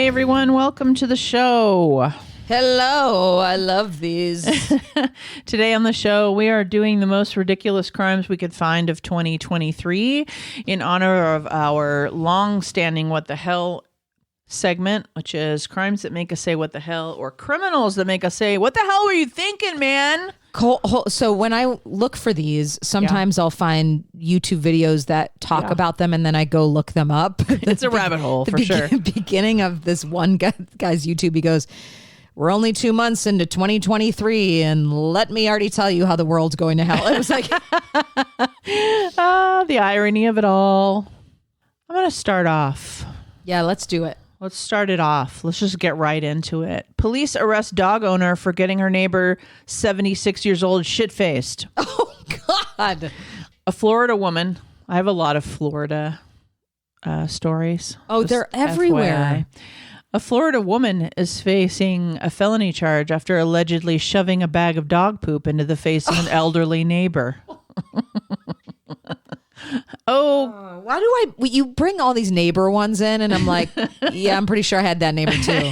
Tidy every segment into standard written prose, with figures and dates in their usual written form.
Hey everyone, welcome to the show. Hello, I love these. Today on the show, we are doing the most ridiculous crimes we could find of 2023 in honor of our long-standing What the Hell segment, which is crimes that make us say what the hell, or criminals that make us say, what the hell were you thinking, man? So when I look for these, sometimes I'll find YouTube videos that talk about them, and then I go look them up. It's a rabbit hole, for sure. Beginning of this one guy's YouTube, he goes, we're only 2 months into 2023, and let me already tell you how the world's going to hell. It was like... the irony of it all. I'm going to start off. Yeah, let's do it. Let's start it off. Let's just get right into it. Police arrest dog owner for getting her neighbor, 76 years old, shit-faced. Oh, God. A Florida woman. I have a lot of Florida stories. Oh, they're everywhere. FYI. A Florida woman is facing a felony charge after allegedly shoving a bag of dog poop into the face of an elderly neighbor. Why do you bring all these neighbor ones in? And I'm like, yeah, I'm pretty sure I had that neighbor too.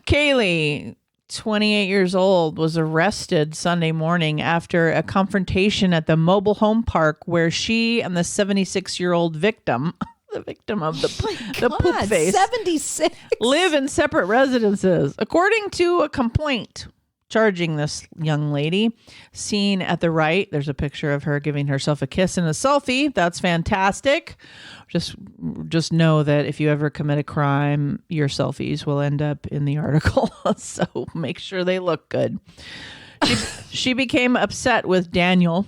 Kaylee, 28 years old, was arrested Sunday morning after a confrontation at the mobile home park where she and the 76-year-old victim, the victim of the poop face, 76, live in separate residences, according to a complaint charging this young lady. Seen at the right, there's a picture of her giving herself a kiss and a selfie. That's fantastic. Just know that if you ever commit a crime, your selfies will end up in the article. So make sure they look good. She became upset with Daniel,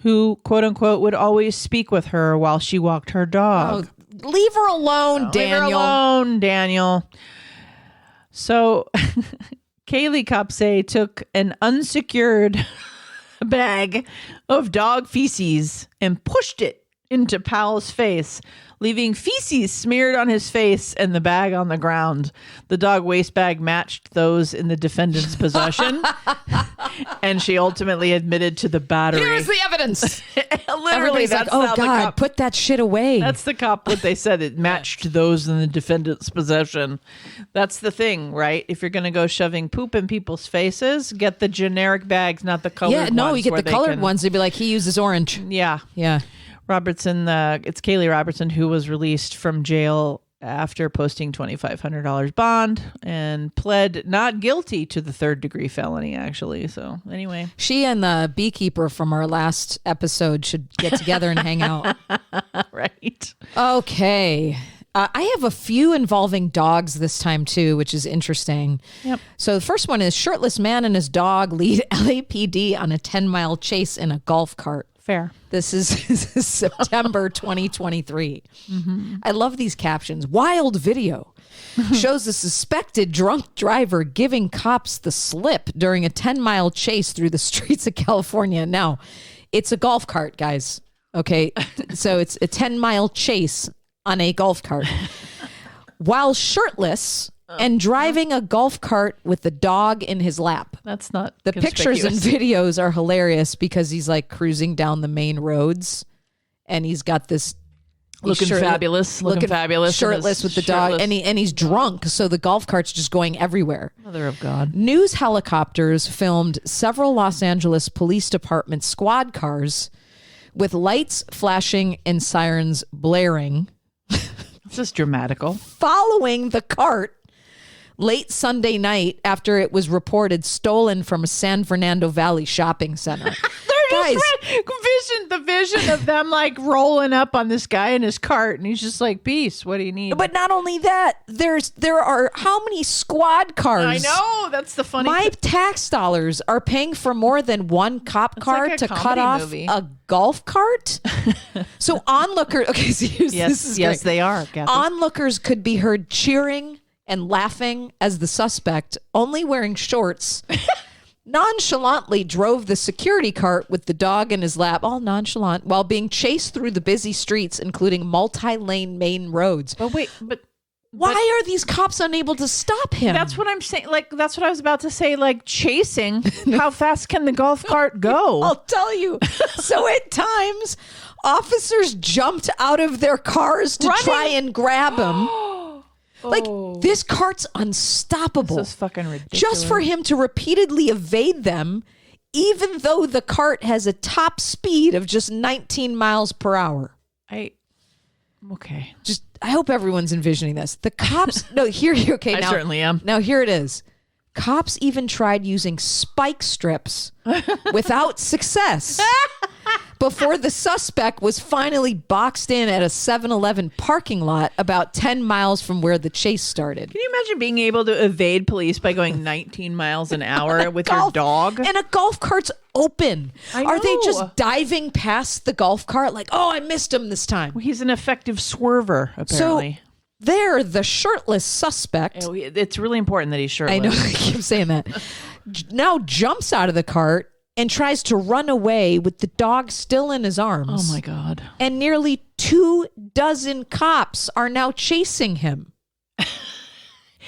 who, quote unquote, would always speak with her while she walked her dog. Oh, leave her alone, Daniel. Leave her alone, Daniel. So Kaylee, cops say, took an unsecured bag of dog feces and pushed it into Powell's face, leaving feces smeared on his face and the bag on the ground. The dog waste bag matched those in the defendant's possession, and she ultimately admitted to the battery. Here's the evidence. Literally, that's like, how oh God, put that shit away. That's the cop, what they said. It matched those in the defendant's possession. That's the thing, right? If you're going to go shoving poop in people's faces, get the generic bags, not the colored ones. Yeah, no, you get the colored ones. They'd be like, he uses orange. Yeah. Yeah. Robertson, it's Kaylee Robertson, who was released from jail after posting $2,500 bond and pled not guilty to the third-degree felony, actually. So anyway. She and the beekeeper from our last episode should get together and hang out. Right. Okay. I have a few involving dogs this time, too, which is interesting. Yep. So the first one is shirtless man and his dog lead LAPD on a 10-mile chase in a golf cart. Fair. This is September 2023. Mm-hmm. I love these captions. Wild video shows a suspected drunk driver giving cops the slip during a 10-mile chase through the streets of California. Now, it's a golf cart, guys. Okay, so it's a 10-mile chase on a golf cart. While shirtless and driving a golf cart with the dog in his lap. That's not the pictures and videos are hilarious because he's like cruising down the main roads and he's got this looking fabulous, shirtless with the dog, and he's drunk, so the golf cart's just going everywhere. Mother of God. News helicopters filmed several Los Angeles Police Department squad cars with lights flashing and sirens blaring. This is dramatical. Following the cart late Sunday night after it was reported stolen from a San Fernando Valley shopping center. Guys, the vision of them like rolling up on this guy in his cart, and he's just like, "Peace. What do you need?" But not only that, there are how many squad cars? I know, that's the funny. My tax dollars are paying for more than one cop car like to cut off a golf cart. So onlookers, okay, so yes, they are. Kathy. Onlookers could be heard cheering and laughing as the suspect, only wearing shorts, nonchalantly drove the security cart with the dog in his lap, all nonchalant, while being chased through the busy streets, including multi-lane main roads. But why are these cops unable to stop him? That's what I'm saying. Like, that's what I was about to say. Like, chasing. How fast can the golf cart go? I'll tell you. So at times, officers jumped out of their cars to try and grab him. Like, this cart's unstoppable. This is fucking ridiculous. Just for him to repeatedly evade them, even though the cart has a top speed of just 19 miles per hour. Okay. Just, I hope everyone's envisioning this. The cops, okay. I Now, certainly am. Now here it is. Cops even tried using spike strips without success before the suspect was finally boxed in at a 7-Eleven parking lot about 10 miles from where the chase started. Can you imagine being able to evade police by going 19 miles an hour with your dog? And a golf cart's open. I Are they know. just diving past the golf cart like, oh, I missed him this time? Well, he's an effective swerver, apparently. So there, the shirtless suspect. Oh, it's really important that he's shirtless. I know, I keep saying that. Now jumps out of the cart and tries to run away with the dog still in his arms. Oh, my God. And nearly 24 cops are now chasing him.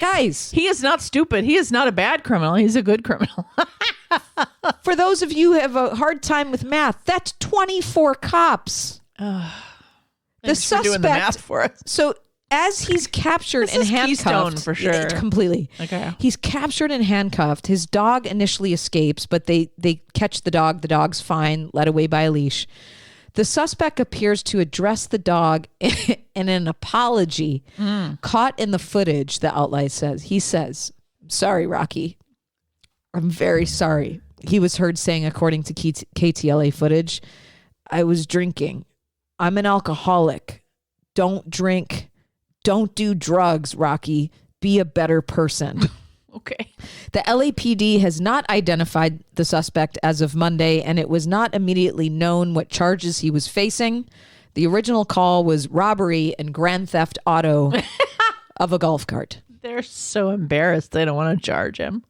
Guys. He is not stupid. He is not a bad criminal. He's a good criminal. For those of you who have a hard time with math, that's 24 cops. The Thanks for doing the math for us. So as he's captured and handcuffed, Keystone for sure. Yeah, completely. Okay. He's captured and handcuffed. His dog initially escapes, but they catch the dog. The dog's fine, led away by a leash. The suspect appears to address the dog in an apology caught in the footage, the outlet says. He says, "Sorry, Rocky. I'm very sorry." He was heard saying, according to KTLA footage, "I was drinking. I'm an alcoholic. Don't drink. Don't do drugs, Rocky. Be a better person." Okay. The LAPD has not identified the suspect as of Monday, and it was not immediately known what charges he was facing. The original call was robbery and grand theft auto of a golf cart. They're so embarrassed they don't want to charge him.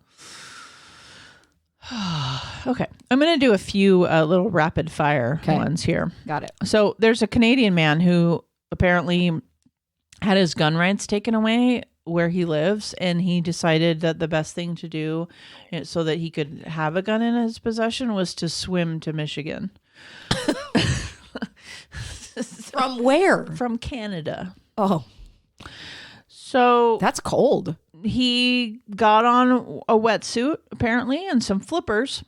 Okay. I'm going to do a few little rapid fire ones here. Got it. So there's a Canadian man who apparently had his gun rights taken away where he lives, and he decided that the best thing to do so that he could have a gun in his possession was to swim to Michigan. From where? From Canada. Oh, so that's cold. he got on a wetsuit apparently and some flippers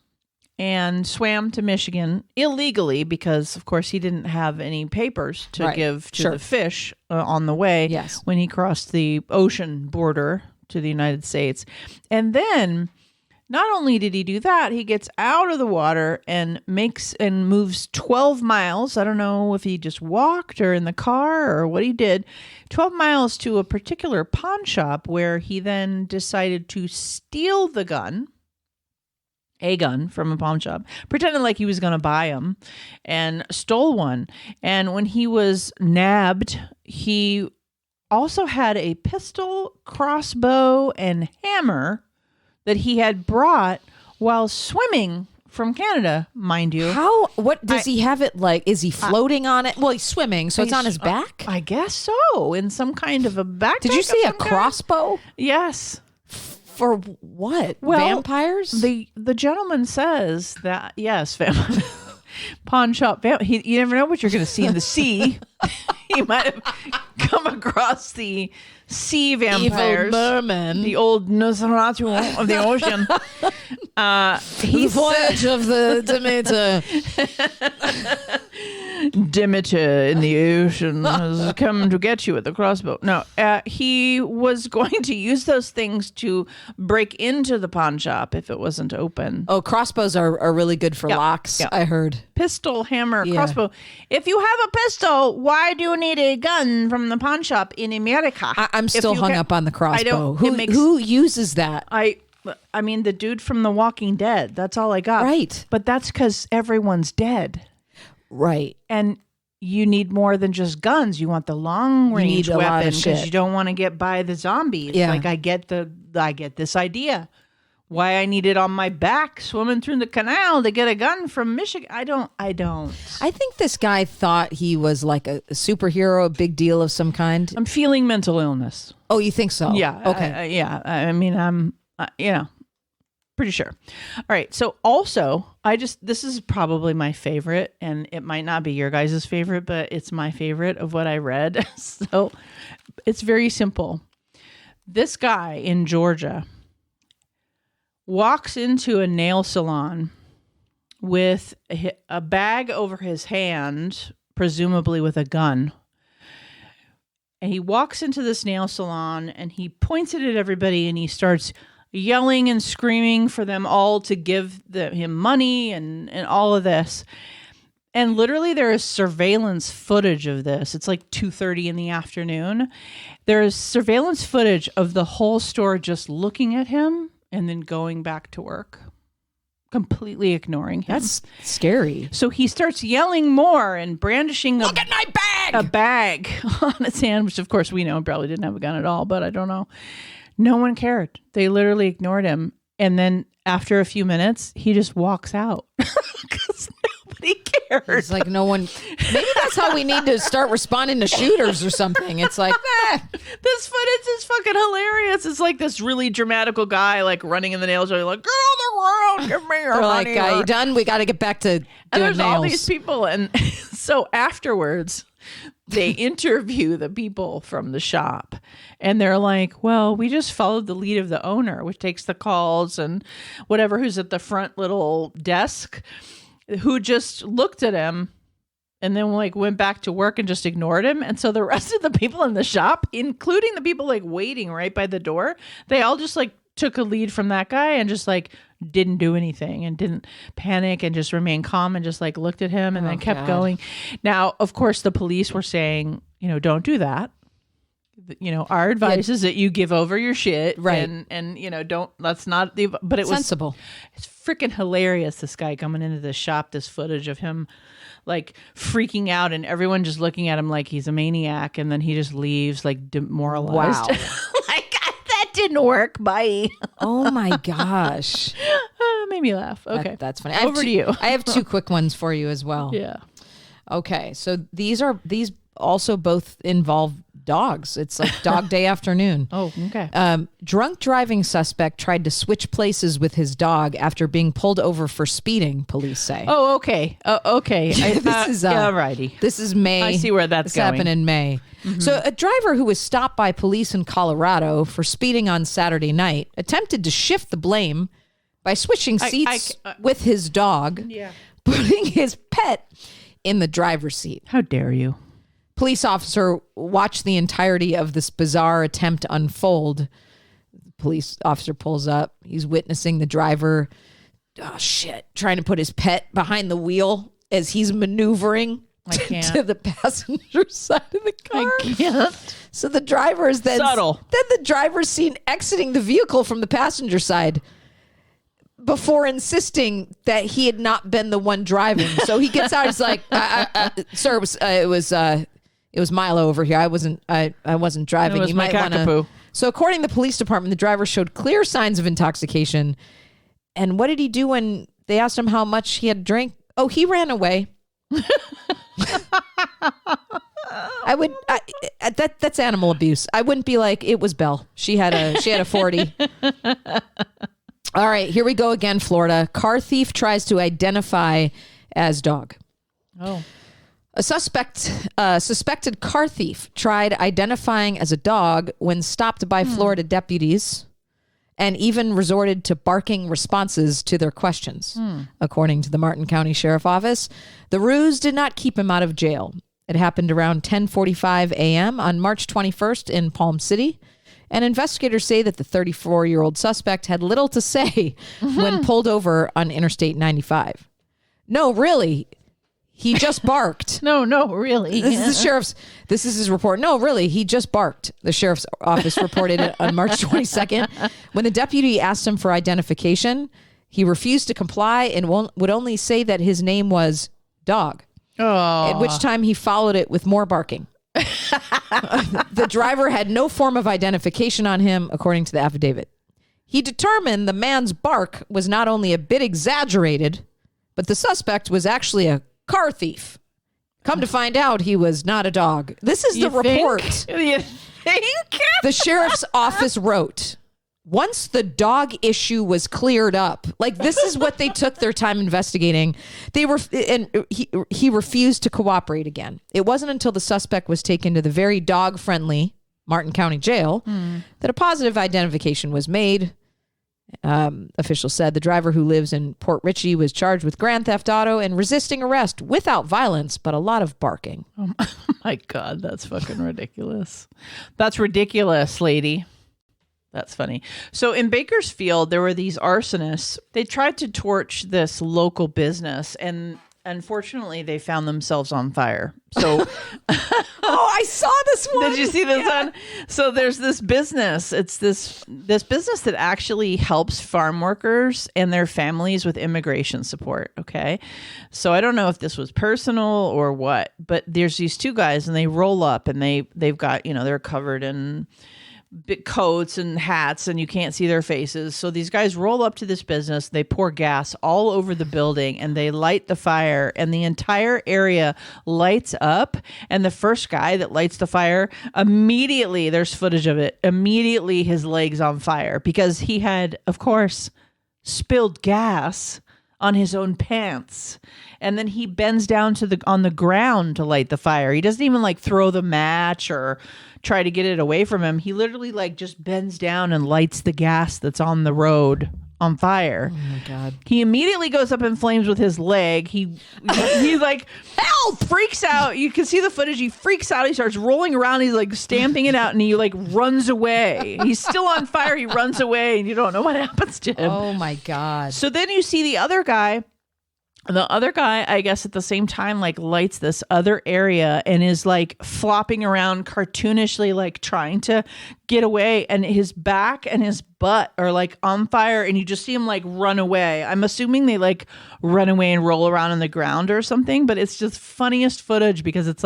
and swam to Michigan illegally because, of course, he didn't have any papers to give to the fish on the way when he crossed the ocean border to the United States. And then not only did he do that, he gets out of the water and moves 12 miles. I don't know if he just walked or in the car or what he did. 12 miles to a particular pawn shop where he then decided to steal the gun. A gun from a pawn shop, pretending like he was going to buy them, and stole one. And when he was nabbed, he also had a pistol, crossbow, and hammer that he had brought while swimming from Canada, mind you. What does he have it like? Is he floating on it? Well, he's swimming, so it's on his back? I guess so, in some kind of a backpack. Did you say a crossbow? Yes. For what? Well, vampires? The gentleman says that, yes, pawn shop. You never know what you're going to see in the sea. He might have come across the sea vampires. Evil merman. The old Nosferatu of the ocean. The voyage of the Demeter. Demeter in the ocean has come to get you with the crossbow. No, he was going to use those things to break into the pawn shop if it wasn't open. Oh, crossbows are really good for locks, I heard. Pistol, hammer, crossbow. If you have a pistol, why do you need a gun from the pawn shop in America? I'm still hung up on the crossbow. Who uses that? I mean, the dude from The Walking Dead. That's all I got. Right. But that's because everyone's dead. Right. And you need more than just guns. You want the long range weapon because you don't want to get by the zombies. Yeah. Like I get this idea. Why I need it on my back swimming through the canal to get a gun from Michigan. I don't. I think this guy thought he was like a superhero, a big deal of some kind. I'm feeling mental illness. Oh, you think so? Yeah. Okay. Yeah. I mean, I'm, pretty sure. All right. So also, this is probably my favorite, and it might not be your guys' favorite, but it's my favorite of what I read. So it's very simple. This guy in Georgia walks into a nail salon with a bag over his hand, presumably with a gun. And he walks into this nail salon and he points it at everybody and he starts yelling and screaming for them all to give him money and all of this. And literally there is surveillance footage of this. It's like 2:30 in the afternoon. There is surveillance footage of the whole store just looking at him and then going back to work, completely ignoring him. That's scary. So he starts yelling more and brandishing Look at my bag! a bag on his hand, which of course we know probably didn't have a gun at all, but I don't know. No one cared. They literally ignored him. And then after a few minutes, he just walks out because nobody cares. It's like no one. Maybe that's how we need to start responding to shooters or something. It's like, This footage is fucking hilarious. It's like this really dramatical guy like running in the nail shop, like, get on the ground, give me your they're money. like, you done? We got to get back to And doing there's nails. all these people. And so afterwards, they interview the people from the shop and they're like, well, we just followed the lead of the owner, which takes the calls and whatever, who's at the front little desk, who just looked at him and then like went back to work and just ignored him. And so the rest of the people in the shop, including the people like waiting right by the door, they all just like took a lead from that guy and just like didn't do anything and didn't panic and just remained calm and just like looked at him and then kept going. Now, of course, the police were saying, don't do that. Our advice is that you give over your shit. Right. And that's not the, but it was sensible. It's freaking hilarious. This guy coming into the shop, this footage of him like freaking out and everyone just looking at him like he's a maniac. And then he just leaves like demoralized. Wow. Like, that didn't work. Bye. Oh my gosh. Made me laugh. Okay. That's funny. Over to you. I have two quick ones for you as well. Yeah. Okay. So these also both involve dogs. It's like dog day afternoon. Oh, okay. Drunk driving suspect tried to switch places with his dog after being pulled over for speeding, police say. Oh, okay. Okay. This is alrighty. This is May. I see where that's going. Happened in May. Mm-hmm. So a driver who was stopped by police in Colorado for speeding on Saturday night attempted to shift the blame by switching seats with his dog, putting his pet in the driver's seat. How dare you? Police officer watched the entirety of this bizarre attempt unfold. The police officer pulls up. He's witnessing the driver, trying to put his pet behind the wheel as he's maneuvering to the passenger side of the car. I can't. So the driver is then subtle. Then the driver's seen exiting the vehicle from the passenger side before insisting that he had not been the one driving. So he gets out. He's like, "Sir, it was Milo over here. I wasn't driving. It was you my might want cockapoo." to." So according to the police department, the driver showed clear signs of intoxication. And what did he do when they asked him how much he had drank? Oh, he ran away. That's animal abuse. I wouldn't be like, it was Belle. She had a 40. All right, here we go again, Florida. Car thief tries to identify as dog. Oh. A suspected car thief tried identifying as a dog when stopped by Florida deputies and even resorted to barking responses to their questions. According to the Martin County Sheriff Office, the ruse did not keep him out of jail. It happened around 10:45 a.m. on March 21st in Palm City. And investigators say that the 34-year-old suspect had little to say when pulled over on Interstate 95. No, really. He just barked. No, really. This is his report. No, really, he just barked. The sheriff's office reported it on March 22nd. When the deputy asked him for identification, he refused to comply and would only say that his name was Dog. Oh. At which time he followed it with more barking. The driver had no form of identification on him, according to the affidavit. He determined the man's bark was not only a bit exaggerated, but the suspect was actually a car thief. Come to find out, he was not a dog. This is the report. You think? The sheriff's office wrote, once the dog issue was cleared up, like this is what they took their time investigating. He refused to cooperate again. It wasn't until the suspect was taken to the very dog-friendly Martin County Jail that a positive identification was made. Officials said the driver, who lives in Port Richey, was charged with grand theft auto and resisting arrest without violence, but a lot of barking. Oh my God, that's fucking ridiculous. That's ridiculous, lady. That's funny. So in Bakersfield, there were these arsonists. They tried to torch this local business, and unfortunately, they found themselves on fire. So, oh, I saw this one. Did you see this one? So there's this business. It's this business that actually helps farm workers and their families with immigration support. Okay, so I don't know if this was personal or what, but there's these two guys, and they roll up, and they've got, they're covered in big coats and hats, and you can't see their faces. So these guys roll up to this business, they pour gas all over the building, and they light the fire, and the entire area lights up. And the first guy that lights the fire, immediately, there's footage of it, immediately his leg's on fire, because he had, of course, spilled gas on his own pants. And then he bends down on the ground to light the fire. He doesn't even throw the match or try to get it away from him. He literally just bends down and lights the gas that's on the road on fire. Oh my God. He immediately goes up in flames with his leg. He help, freaks out. You can see the footage. He freaks out. He starts rolling around. He's stamping it out, and he runs away. He's still on fire. He runs away, and you don't know what happens to him. Oh my God. So then you see the other guy. The other guy, I guess, at the same time, lights this other area and is flopping around cartoonishly, trying to get away. And his back and his butt are on fire, and you just see him run away. I'm assuming they run away and roll around on the ground or something, but it's just funniest footage, because it's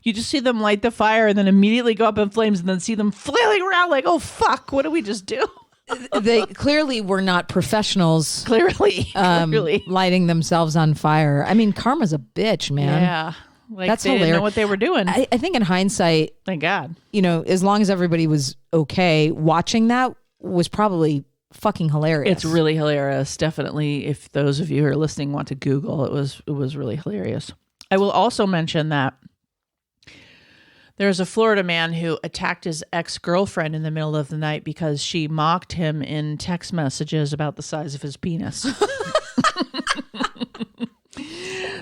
you just see them light the fire and then immediately go up in flames, and then see them flailing around oh fuck, what did we just do? They clearly were not professionals. Clearly. Lighting themselves on fire. I mean, karma's a bitch, man. Yeah. That's they hilarious. didn't know what they were doing. I think in hindsight, thank God, as long as everybody was okay, watching that was probably fucking hilarious. It's really hilarious. Definitely, if those of you who are listening want to Google, it was really hilarious. I will also mention that there's a Florida man who attacked his ex-girlfriend in the middle of the night because she mocked him in text messages about the size of his penis.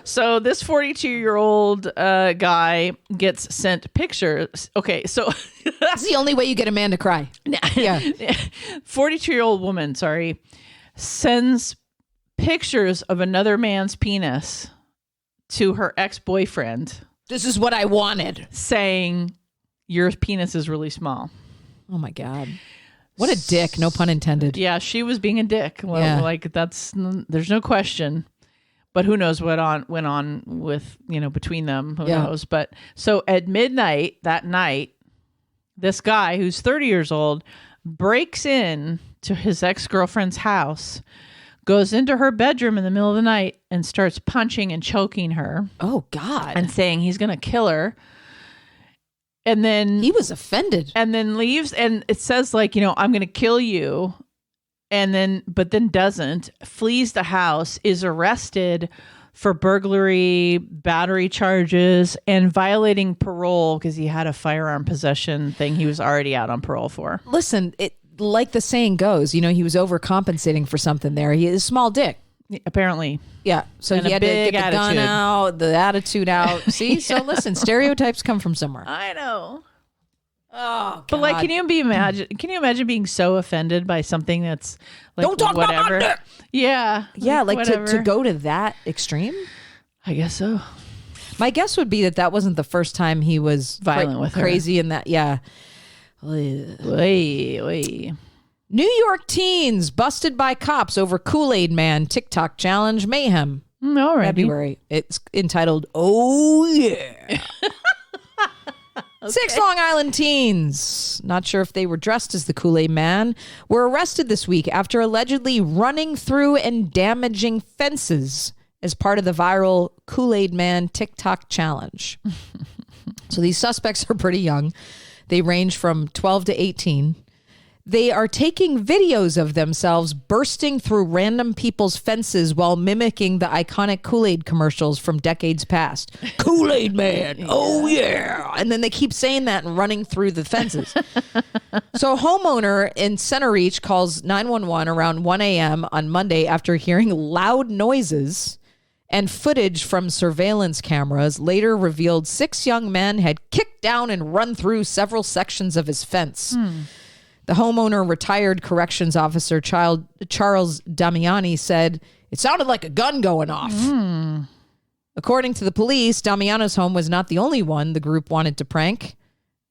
So this 42-year-old guy gets sent pictures. Okay, so that's the only way you get a man to cry. Yeah. 42-year-old woman, sends pictures of another man's penis to her ex-boyfriend. This is what I wanted. Saying, your penis is really small. Oh my God. What a dick. No pun intended. Yeah, she was being a dick. Well, there's no question. But who knows what went on with, between them. Who knows? But so at midnight that night, this guy who's 30 years old breaks in to his ex-girlfriend's house, goes into her bedroom in the middle of the night, and starts punching and choking her. Oh, God. And saying he's going to kill her. And then he was offended. And then leaves. And it says I'm going to kill you. But then doesn't. Flees the house, is arrested for burglary, battery charges, and violating parole because he had a firearm possession thing he was already out on parole for. Listen, like the saying goes, he was overcompensating for something there. He is small dick. Apparently. Yeah. So he had to get the gun out, the attitude out. See? Yeah. So listen, stereotypes come from somewhere. I know. Oh, God. But can you imagine being so offended by something that's don't talk whatever? About yeah. Yeah. To go to that extreme? I guess so. My guess would be that wasn't the first time he was violent with crazy her. in that. Yeah. Oy. New York teens busted by cops over Kool-Aid Man TikTok challenge mayhem. All right. February. It's entitled, Oh Yeah. Okay. 6 Long Island teens, not sure if they were dressed as the Kool-Aid Man, were arrested this week after allegedly running through and damaging fences as part of the viral Kool-Aid Man TikTok challenge. So these suspects are pretty young. They range from 12 to 18. They are taking videos of themselves bursting through random people's fences while mimicking the iconic Kool-Aid commercials from decades past. Kool-Aid Man. Oh, yeah. And then they keep saying that and running through the fences. So a homeowner in Center Reach calls 911 around 1 a.m. on Monday after hearing loud noises, and footage from surveillance cameras later revealed 6 young men had kicked down and run through several sections of his fence. The homeowner, retired corrections officer Charles Damiani, said, "It sounded like a gun going off." According to the police, Damiano's home was not the only one the group wanted to prank.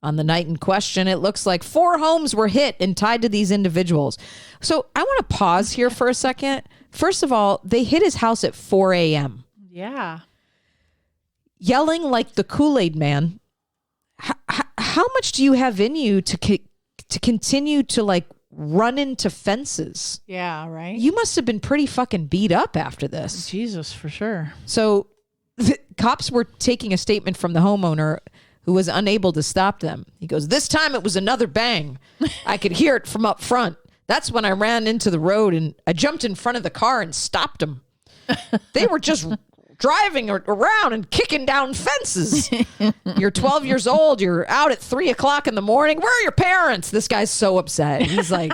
On the night in question, it looks like 4 homes were hit and tied to these individuals. So I want to pause here for a second. First of all, they hit his house at 4 a.m. Yeah. Yelling like the Kool-Aid Man. How much do you have in you to continue to like run into fences? Yeah, right. You must have been pretty fucking beat up after this. Jesus, for sure. So the cops were taking a statement from the homeowner, who was unable to stop them. He goes, "This time it was another bang. I could hear it from up front. That's when I ran into the road and I jumped in front of the car and stopped them. They were just driving around and kicking down fences. You're 12 years old. You're out at 3 o'clock in the morning. Where are your parents?" This guy's so upset. He's like,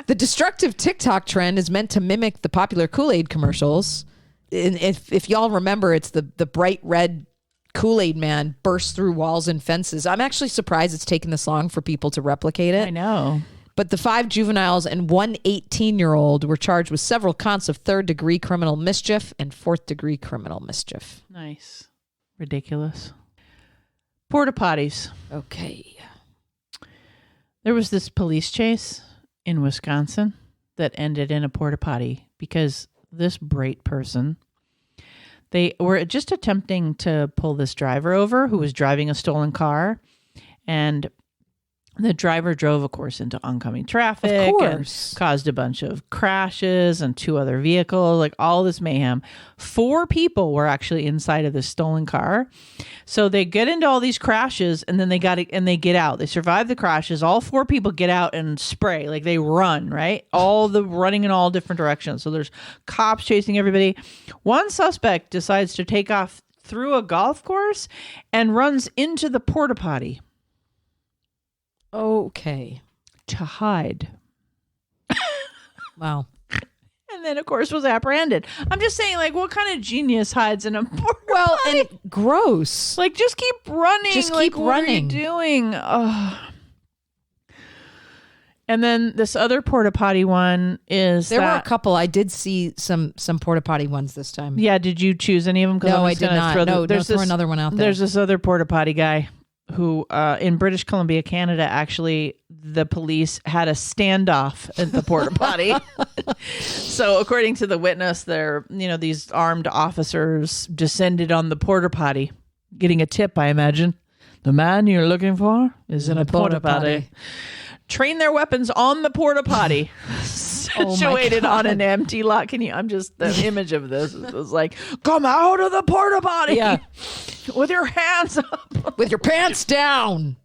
the destructive TikTok trend is meant to mimic the popular Kool-Aid commercials. And if y'all remember, it's the bright red Kool-Aid Man bursts through walls and fences. I'm actually surprised it's taken this long for people to replicate it. I know. But the 5 juveniles and 1 18-year-old were charged with several counts of 3rd-degree criminal mischief and 4th-degree criminal mischief. Nice. Ridiculous. Porta potties. Okay. There was this police chase in Wisconsin that ended in a porta potty because this bright person, they were just attempting to pull this driver over who was driving a stolen car, and the driver drove, of course, into oncoming traffic and caused a bunch of crashes and 2 other vehicles, like all this mayhem. 4 people were actually inside of this stolen car. So they get into all these crashes and then they get out. They survive the crashes. All 4 people get out and spray, like they run, right? All the running in all different directions. So there's cops chasing everybody. One suspect decides to take off through a golf course and runs into the porta potty. Okay. To hide. Wow. And then, of course, was apprehended. I'm just saying, like, what kind of genius hides in a porta potty? And gross. Like, just keep running. Just like, keep what running. are you doing? Ugh. And then this other porta potty one is there were a couple. I did see some porta potty ones this time. Yeah, did you choose any of them? No, I did not. Throw another one out there. There's this other porta potty guy who in British Columbia, Canada, actually the police had a standoff at the porta potty. So according to the witness, these armed officers descended on the porta potty, getting a tip, I imagine. The man you're looking for is in a porta potty. Train their weapons on the porta potty, situated on an empty lot. The image of this is like, come out of the porta potty, with your hands up, with your pants down.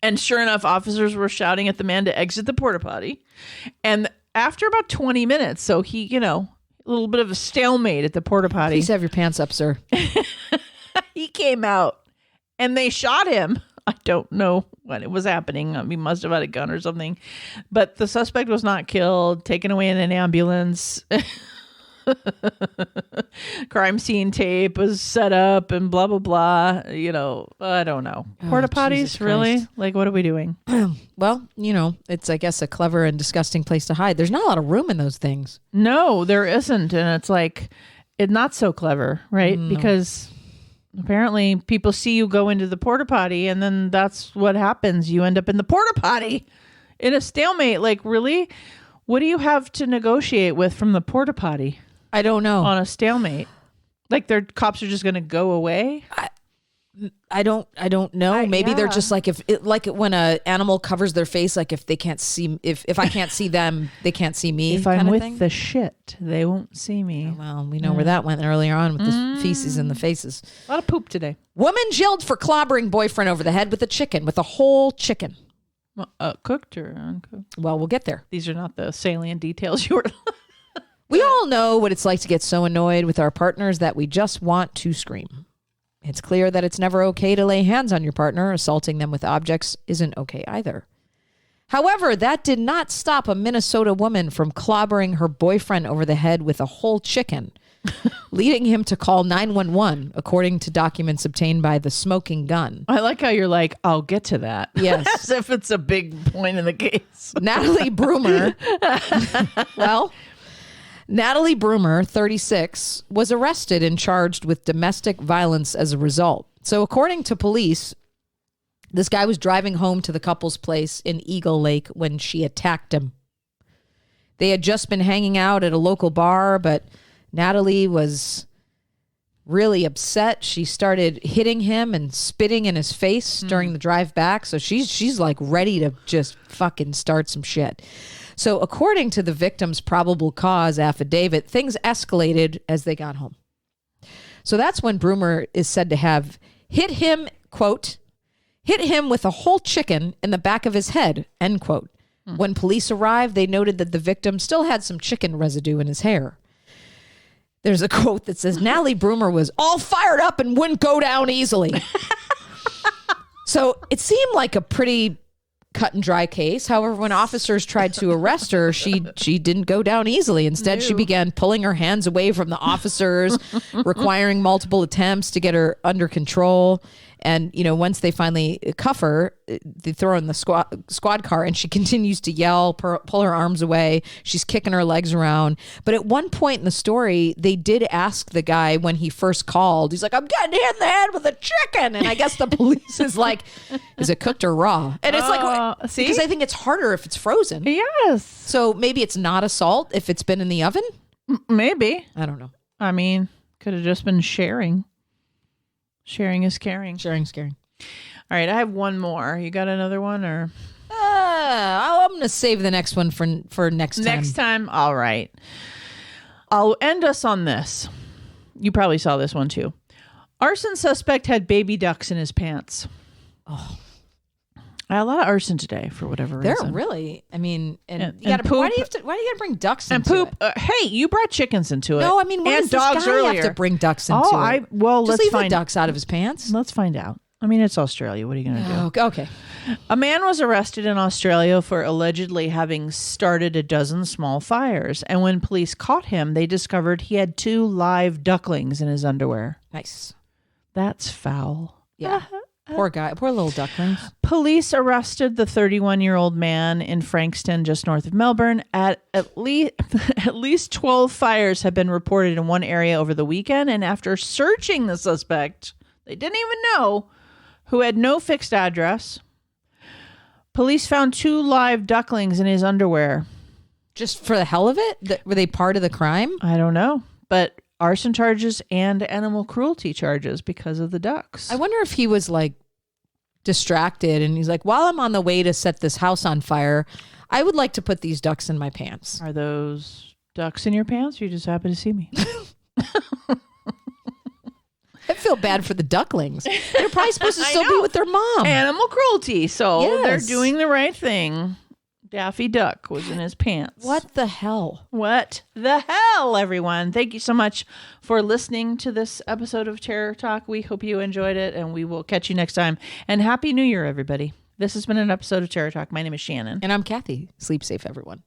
And sure enough, officers were shouting at the man to exit the porta potty. And after about 20 minutes, so he, a little bit of a stalemate at the porta potty. Please have your pants up, sir. He came out and they shot him. I don't know what was happening. He must have had a gun or something. But the suspect was not killed, taken away in an ambulance. Crime scene tape was set up and blah, blah, blah. I don't know. Porta potties, really? Like, what are we doing? Well, it's, I guess, a clever and disgusting place to hide. There's not a lot of room in those things. No, there isn't. And it's like, it's not so clever, right? No. Because apparently people see you go into the porta potty and then that's what happens. You end up in the porta potty in a stalemate. Like, really? What do you have to negotiate with from the porta potty? I don't know. On a stalemate. Like, their cops are just going to go away? I don't know. Maybe they're just like, when an animal covers their face, like if they can't see, if I can't see them, they can't see me. If I'm with the shit, they won't see me. Well, we know where that went earlier on with the feces in the faces. A lot of poop today. Woman jailed for clobbering boyfriend over the head with a whole chicken. Cooked or uncooked? Well, we'll get there. These are not the salient details you were. We all know what it's like to get so annoyed with our partners that we just want to scream. It's clear that it's never okay to lay hands on your partner. Assaulting them with objects isn't okay either. However, that did not stop a Minnesota woman from clobbering her boyfriend over the head with a whole chicken, leading him to call 911, according to documents obtained by the Smoking Gun. I like how you're like, I'll get to that. Yes. As if it's a big point in the case. Natalie Broomer. Natalie Broomer, 36, was arrested and charged with domestic violence as a result. So according to police, this guy was driving home to the couple's place in Eagle Lake when she attacked him. They had just been hanging out at a local bar, but Natalie was really upset. She started hitting him and spitting in his face during the drive back. So she's like ready to just fucking start some shit. So according to the victim's probable cause affidavit, things escalated as they got home. So that's when Broomer is said to have hit him, quote, hit him with a whole chicken in the back of his head, end quote. When police arrived, they noted that the victim still had some chicken residue in his hair. There's a quote that says, Natalie Broomer was all fired up and wouldn't go down easily. So it seemed like a pretty cut and dry case. However, when officers tried to arrest her, she didn't go down easily. Instead, she began pulling her hands away from the officers, requiring multiple attempts to get her under control. And, you know, once they finally cuff her, they throw her in the squad car and she continues to yell, pull her arms away. She's kicking her legs around. But at one point in the story, they did ask the guy when he first called. He's like, I'm getting hit in the head with a chicken. And I guess the police is like, is it cooked or raw? And it's like, see? Because I think it's harder if it's frozen. Yes. So maybe it's not assault if it's been in the oven? Maybe. I don't know. I mean, could have just been sharing. Sharing is caring. Sharing's caring. All right, I have one more. You got another one or? I'm going to save the next one for next time. Next time? All right. I'll end us on this. You probably saw this one too. Arson suspect had baby ducks in his pants. Oh. I had a lot of arson today for whatever reason. They're really, I mean, and you gotta, poop. why do you gotta bring ducks and into poop? it? Hey, you brought chickens into it. No, I mean, why does dogs this guy earlier. have to bring ducks into it? Just let's leave the ducks out of his pants. Let's find out. I mean, it's Australia. What are you going to do? Okay. A man was arrested in Australia for allegedly having started a dozen small fires. And when police caught him, they discovered he had 2 live ducklings in his underwear. Nice. That's foul. Yeah. Poor guy. Poor little ducklings. Police arrested the 31-year-old man in Frankston, just north of Melbourne. At least 12 fires have been reported in one area over the weekend. And after searching the suspect, they didn't even know, who had no fixed address, police found 2 live ducklings in his underwear. Just for the hell of it? Were they part of the crime? I don't know. But arson charges and animal cruelty charges because of the ducks. I wonder if he was like distracted and he's like, while I'm on the way to set this house on fire, I would like to put these ducks in my pants. Are those ducks in your pants or you just happy to see me? I feel bad for the ducklings. They're probably supposed to still be with their mom. Animal cruelty. So Yes. they're doing the right thing. Daffy Duck was in his pants. What the hell? What the hell, everyone? Thank you so much for listening to this episode of Terror Talk. We hope you enjoyed it, and we will catch you next time. And Happy New Year, everybody. This has been an episode of Terror Talk. My name is Shannon. And I'm Kathy. Sleep safe, everyone.